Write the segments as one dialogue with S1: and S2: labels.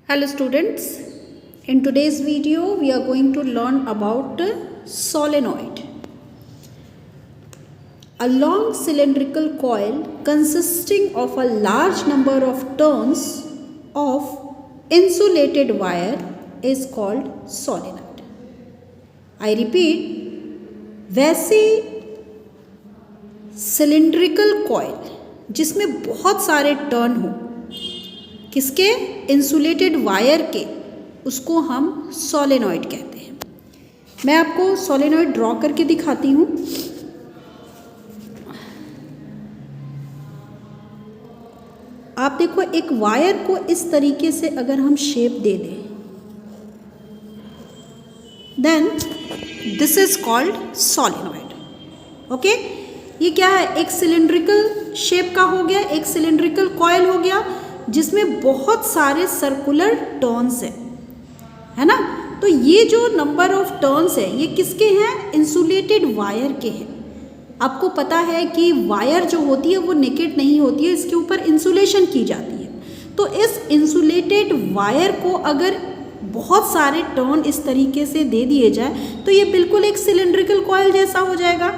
S1: Hello students, in today's video we are going to learn about solenoid. A long cylindrical coil consisting of a large number of turns of insulated wire is called solenoid. I repeat, वैसे cylindrical coil जिसमें बहुत सारे turn हो, किसके? Insulated wire के, उसको हम solenoid कहते हैं। मैं आपको सोलेनॉइड ड्रॉ करके दिखाती हूँ। आप देखो, एक वायर को इस तरीके से अगर हम शेप दे दें, then this is called solenoid. Okay, ये क्या है? एक सिलिंड्रिकल शेप का हो गया, एक सिलिंड्रिकल कॉइल हो गया जिसमें बहुत सारे सर्कुलर टर्न्स है ना। तो ये जो नंबर ऑफ टर्न्स है, ये किसके हैं? इंसुलेटेड वायर के हैं। आपको पता है कि वायर जो होती है वो नेकेड नहीं होती है, इसके ऊपर इंसुलेशन की जाती है। तो इस इंसुलेटेड वायर को अगर बहुत सारे टर्न इस तरीके से दे दिए जाए तो ये बिल्कुल एक सिलिंड्रिकल कॉइल जैसा हो जाएगा।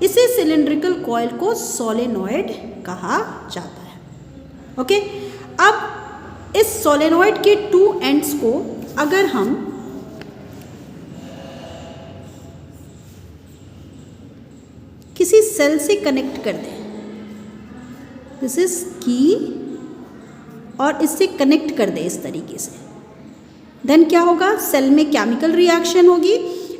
S1: इसी सिलिंड्रिकल कॉइल को सोलेनॉइड कहा जाता है। ओके, अब इस सोलेनॉइड के टू एंड्स को अगर हम किसी सेल से कनेक्ट कर दें, दिस इज की, और इससे कनेक्ट कर दें इस तरीके से, देन क्या होगा? सेल में केमिकल रिएक्शन होगी,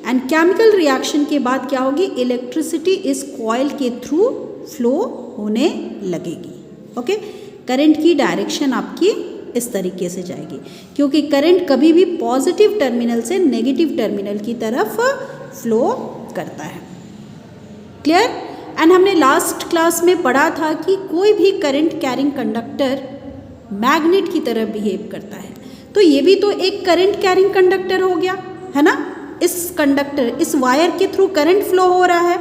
S1: एंड केमिकल रिएक्शन के बाद क्या होगी? इलेक्ट्रिसिटी इस कॉइल के थ्रू फ्लो होने लगेगी। ओके, करंट की डायरेक्शन आपकी इस तरीके से जाएगी, क्योंकि करंट कभी भी पॉजिटिव टर्मिनल से नेगेटिव टर्मिनल की तरफ फ्लो करता है। क्लियर? एंड हमने लास्ट क्लास में पढ़ा था कि कोई भी करंट कैरिंग कंडक्टर मैग्नेट की तरह बिहेव करता है। तो ये भी तो एक करंट कैरिंग कंडक्टर हो गया, है ना। इस कंडक्टर, इस वायर के थ्रू करंट फ्लो हो रहा है।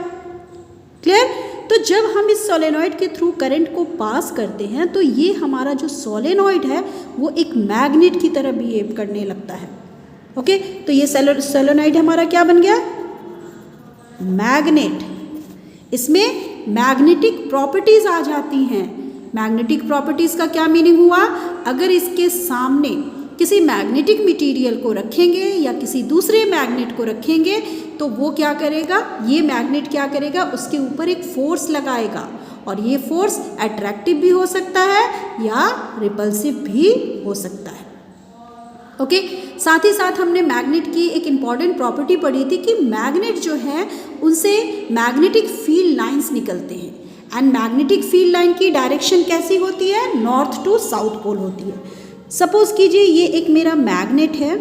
S1: क्लियर? तो जब हम इस सोलेनॉइड के थ्रू करंट को पास करते हैं तो ये हमारा जो सोलेनॉइड है वो एक मैग्नेट की तरह बिहेव करने लगता है। ओके, तो ये सोलेनॉइड हमारा क्या बन गया? मैग्नेट। इसमें मैग्नेटिक प्रॉपर्टीज आ जाती हैं। मैग्नेटिक प्रॉपर्टीज का क्या मीनिंग हुआ? अगर इसके सामने किसी मैग्नेटिक मटेरियल को रखेंगे या किसी दूसरे मैग्नेट को रखेंगे तो वो क्या करेगा? ये मैग्नेट क्या करेगा? उसके ऊपर एक फोर्स लगाएगा, और ये फोर्स अट्रैक्टिव भी हो सकता है या रिपल्सिव भी हो सकता है। ओके, साथ ही साथ हमने मैग्नेट की एक इम्पॉर्टेंट प्रॉपर्टी पढ़ी थी कि मैग्नेट जो है उनसे मैग्नेटिक फील्ड लाइंस निकलते हैं, एंड मैग्नेटिक फील्ड लाइन की डायरेक्शन कैसी होती है? नॉर्थ टू साउथ पोल होती है। सपोज कीजिए ये एक मेरा मैग्नेट है,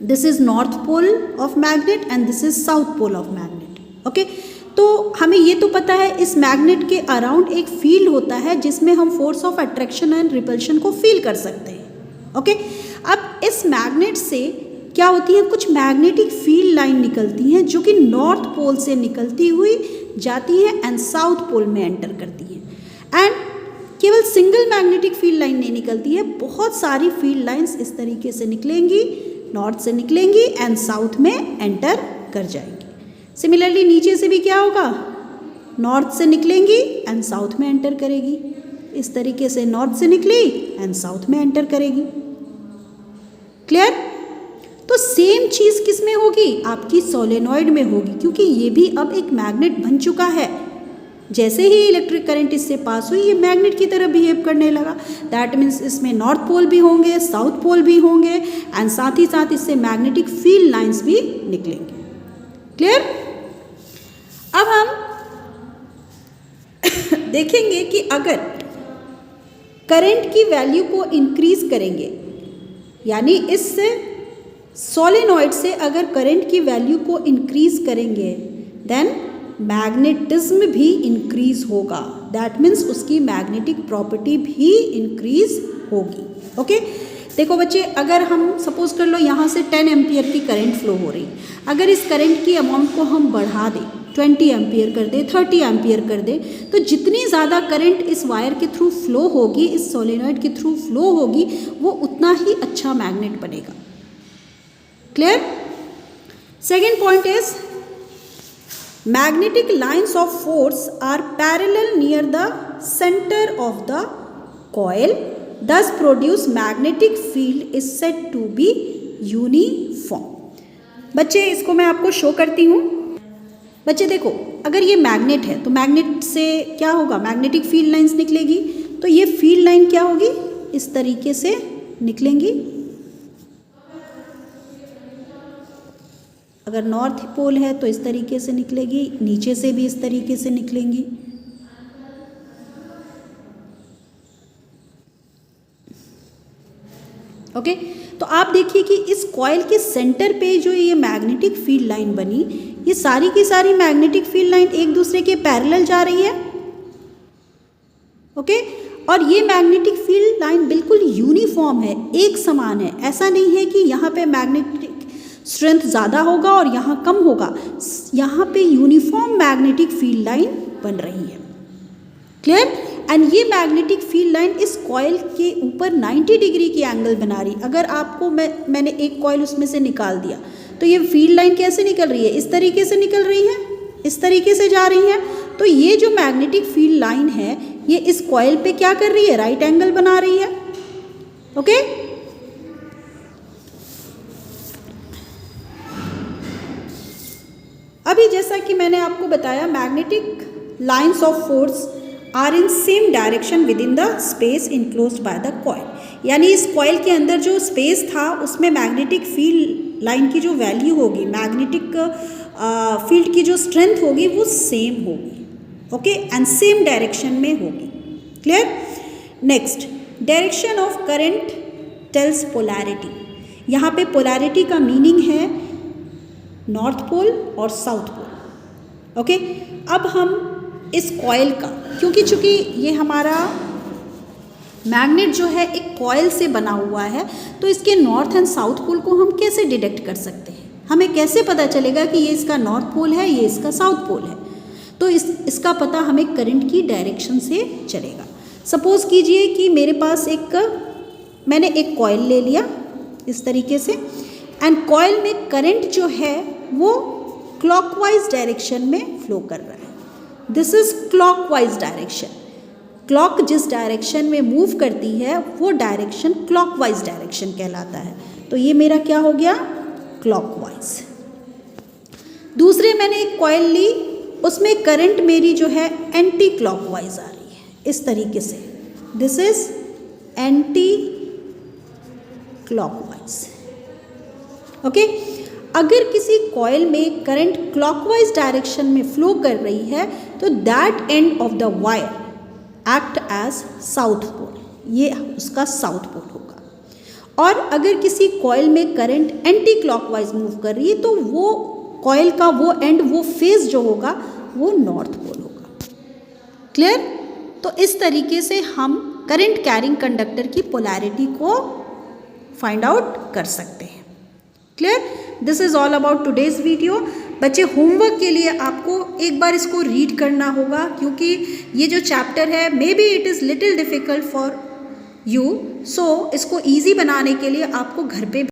S1: this is north pole of magnet and this is south pole of magnet. Okay, तो हमें ये तो पता है इस मैग्नेट के अराउंड एक फील्ड होता है जिसमें हम force of attraction and repulsion को फील कर सकते हैं। ओके, अब इस मैग्नेट से क्या होती है? कुछ मैग्नेटिक फील्ड लाइन निकलती हैं जो कि नॉर्थ पोल से निकलती हुई जाती है एंड साउथ पोल में एंटर करती है। एंड केवल सिंगल मैग्नेटिक फील्ड लाइन नहीं निकलती है, बहुत सारी फील्ड लाइंस इस तरीके से निकलेंगी, नॉर्थ से निकलेंगी एंड साउथ में एंटर कर जाएंगी। सिमिलरली नीचे से भी क्या होगा? नॉर्थ से निकलेंगी एंड साउथ में एंटर करेगी। इस तरीके से नॉर्थ से निकली एंड साउथ में एंटर करेगी। क्लियर? तो सेम चीज किस में होगी? आपकी सोलेनॉइड में होगी, क्योंकि ये भी अब एक मैग्नेट बन चुका है। जैसे ही इलेक्ट्रिक करंट इससे पास हुई, ये मैग्नेट की तरह बिहेव करने लगा। दैट मीन्स इसमें नॉर्थ पोल भी होंगे, साउथ पोल भी होंगे, एंड साथ ही साथ इससे मैग्नेटिक फील्ड लाइंस भी निकलेंगे। क्लियर? अब हम देखेंगे कि अगर करंट की वैल्यू को इंक्रीज करेंगे, यानी इस सोलेनॉइड से अगर करंट की वैल्यू को इंक्रीज करेंगे, देन मैग्नेटिज्म भी इंक्रीज होगा। दैट मीन्स उसकी मैग्नेटिक प्रॉपर्टी भी इंक्रीज होगी। ओके, देखो बच्चे, अगर हम सपोज कर लो यहाँ से 10 एम्पियर की करंट फ्लो हो रही, अगर इस करंट की अमाउंट को हम बढ़ा दें 20 एम्पियर कर दे, 30 एम्पियर कर दे, तो जितनी ज़्यादा करंट इस वायर के थ्रू फ्लो होगी, इस सोलेनॉइड के थ्रू फ्लो होगी, वो उतना ही अच्छा मैग्नेट बनेगा। Clear? Second point is magnetic lines of force are parallel near the center of the coil, thus produce magnetic field is said to be uniform। बच्चे इसको मैं आपको शो करती हूँ। बच्चे देखो, अगर ये मैग्नेट है तो मैग्नेट से क्या होगा, मैग्नेटिक फील्ड लाइंस निकलेगी, तो ये फील्ड लाइन क्या होगी, इस तरीके से निकलेंगी। अगर नॉर्थ पोल है तो इस तरीके से निकलेगी, नीचे से भी इस तरीके से निकलेंगी। ओके, तो आप देखिए कि इस कॉइल के सेंटर पे जो ये मैग्नेटिक फील्ड लाइन बनी, ये सारी की सारी मैग्नेटिक फील्ड लाइन एक दूसरे के पैरेलल जा रही है। ओके, और ये मैग्नेटिक फील्ड लाइन बिल्कुल यूनिफॉर्म है, एक समान है। ऐसा नहीं है कि यहाँ पे मैग्नेटिक स्ट्रेंथ ज़्यादा होगा और यहाँ कम होगा, यहाँ पे यूनिफॉर्म मैग्नेटिक फील्ड लाइन बन रही है। क्लियर? एंड ये मैग्नेटिक फील्ड लाइन इस कॉइल के ऊपर 90 डिग्री की एंगल बना रही। अगर आपको मैंने एक कॉइल उसमें से निकाल दिया तो ये फील्ड लाइन कैसे निकल रही है, इस तरीके से निकल रही है, इस तरीके से जा रही है। तो ये जो मैग्नेटिक फील्ड लाइन है, ये इस कॉइल पे क्या कर रही है, राइट एंगल बना रही है। ओके, अभी जैसा कि मैंने आपको बताया, magnetic lines of force are in same direction within the space enclosed by the coil. यानी इस कॉइल के अंदर जो स्पेस था उसमें मैग्नेटिक फील्ड लाइन की जो वैल्यू होगी, मैग्नेटिक फील्ड की जो स्ट्रेंथ होगी वो सेम होगी। ओके, एंड सेम डायरेक्शन में होगी। Clear? Next, direction of current tells polarity. यहाँ पे पोलैरिटी का मीनिंग है नॉर्थ पोल और साउथ पोल। ओके, अब हम इस कॉइल का, क्योंकि चूंकि ये हमारा मैग्नेट जो है एक कॉइल से बना हुआ है, तो इसके नॉर्थ एंड साउथ पोल को हम कैसे डिटेक्ट कर सकते हैं, हमें कैसे पता चलेगा कि ये इसका नॉर्थ पोल है, ये इसका साउथ पोल है। तो इसका पता हमें करंट की डायरेक्शन से चलेगा। सपोज कीजिए कि मेरे पास मैंने एक कॉइल ले लिया इस तरीके से, एंड कॉइल में करंट जो है वो क्लॉकवाइज डायरेक्शन में फ्लो कर रहा है। This is clockwise direction. Clock जिस डायरेक्शन में मूव करती है वो डायरेक्शन क्लॉकवाइज डायरेक्शन कहलाता है। तो ये मेरा क्या हो गया, क्लॉकवाइज। दूसरे मैंने एक कॉइल ली, उसमें करंट मेरी जो है एंटी क्लॉकवाइज आ रही है इस तरीके से। This is anticlockwise. Okay, अगर किसी कॉइल में करंट क्लॉकवाइज डायरेक्शन में फ्लो कर रही है तो that end of the wire act as south pole, ये उसका साउथ पोल होगा। और अगर किसी कॉइल में करंट एंटी क्लॉकवाइज मूव कर रही है तो वो कॉइल का वो एंड, वो फेज जो होगा वो नॉर्थ पोल होगा। क्लियर? तो इस तरीके से हम करंट कैरिंग कंडक्टर की पोलैरिटी को फाइंड आउट कर सकते हैं। Clear? This is all about today's video. बच्चे, होमवर्क के लिए आपको एक बार इसको रीड करना होगा, क्योंकि ये जो चैप्टर है maybe it is little difficult for you, so इसको ईजी बनाने के लिए आपको घर पे